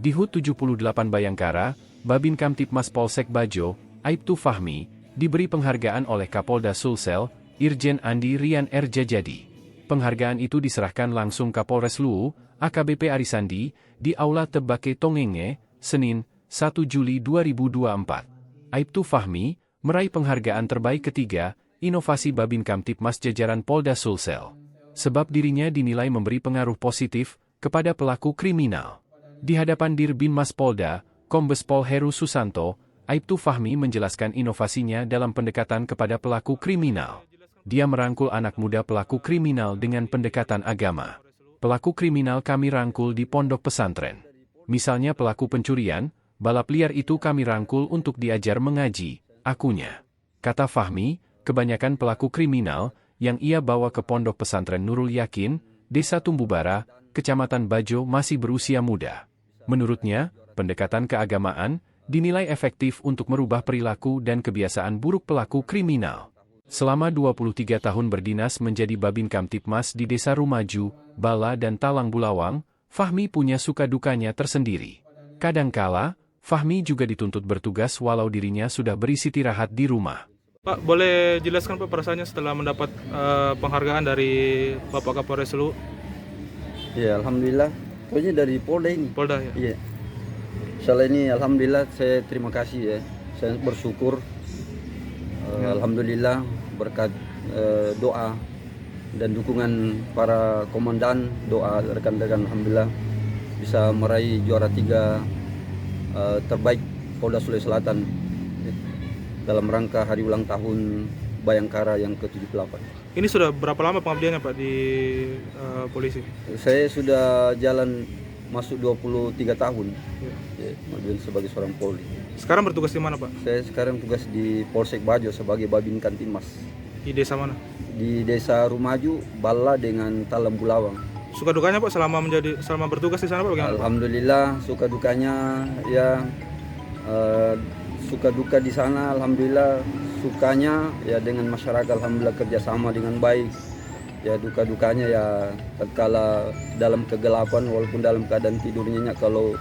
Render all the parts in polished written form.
Di HUT 78 Bayangkara, Babin Kamtipmas Polsek Bajo, Aibtu Fahmi, diberi penghargaan oleh Kapolda Sulsel, Irjen Andi Rian R. Jajadi. Penghargaan itu diserahkan langsung Kapolres Luwu, AKBP Arisandi, di Aula Tebake Tongenge, Senin, 1 Juli 2024. Aibtu Fahmi meraih penghargaan terbaik ketiga, inovasi Babin Kamtipmas jajaran Polda Sulsel. Sebab dirinya dinilai memberi pengaruh positif kepada pelaku kriminal. Di hadapan Dirbinmas Polda, Kombes Pol Heru Susanto, Aibtu Fahmi menjelaskan inovasinya dalam pendekatan kepada pelaku kriminal. Dia merangkul anak muda pelaku kriminal dengan pendekatan agama. Pelaku kriminal kami rangkul di pondok pesantren. Misalnya pelaku pencurian, balap liar itu kami rangkul untuk diajar mengaji, akunya. Kata Fahmi, kebanyakan pelaku kriminal yang ia bawa ke pondok pesantren Nurul Yakin, Desa Tumbubara, Kecamatan Bajo masih berusia muda. Menurutnya, pendekatan keagamaan dinilai efektif untuk merubah perilaku dan kebiasaan buruk pelaku kriminal. Selama 23 tahun berdinas menjadi Babin Kamtipmas di Desa Rumaju, Bala dan Talang Bulawang, Fahmi punya suka dukanya tersendiri. Kadangkala, Fahmi juga dituntut bertugas walau dirinya sudah beristirahat di rumah. Pak, boleh jelaskan Pak perasaannya setelah mendapat penghargaan dari Bapak Kapolres Luwu? Ya, alhamdulillah. Pokoknya dari Polda ini. Polda ya? Iya. Soal ini alhamdulillah saya terima kasih ya. Saya bersyukur. Alhamdulillah berkat doa dan dukungan para komandan, doa rekan-rekan alhamdulillah bisa meraih juara 3 terbaik Polda Sulawesi Selatan dalam rangka hari ulang tahun Bayangkara yang ke-78. Ini sudah berapa lama pengabdiannya Pak di polisi? Saya sudah jalan masuk 23 tahun ya, sebagai seorang Polri. Sekarang bertugas di mana Pak? Saya sekarang tugas di Polsek Bajo sebagai Babin Kamtipmas. Di desa mana? Di Desa Rumaju, Bala dengan Talang Bulawang. Suka dukanya Pak selama bertugas di sana Pak bagaimana? Alhamdulillah suka dukanya ya suka duka di sana alhamdulillah, sukanya ya dengan masyarakat alhamdulillah kerjasama dengan baik. Ya duka dukanya ya tatkala dalam kegelapan walaupun dalam keadaan tidur nyenyak, kalau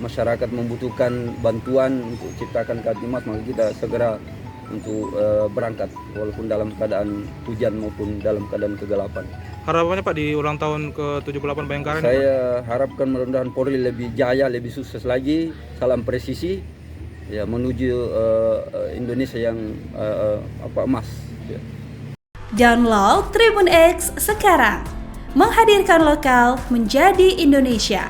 masyarakat membutuhkan bantuan untuk ciptakan Kamtipmas maka kita segera untuk berangkat walaupun dalam keadaan hujan maupun dalam keadaan kegelapan. Harapannya Pak di ulang tahun ke-78 Bayangkara ini? Saya harapkan mudah-mudahan Polri lebih jaya, lebih sukses lagi. Salam presisi ya menuju Indonesia yang emas. Ya. Download Tribun X sekarang, menghadirkan lokal menjadi Indonesia.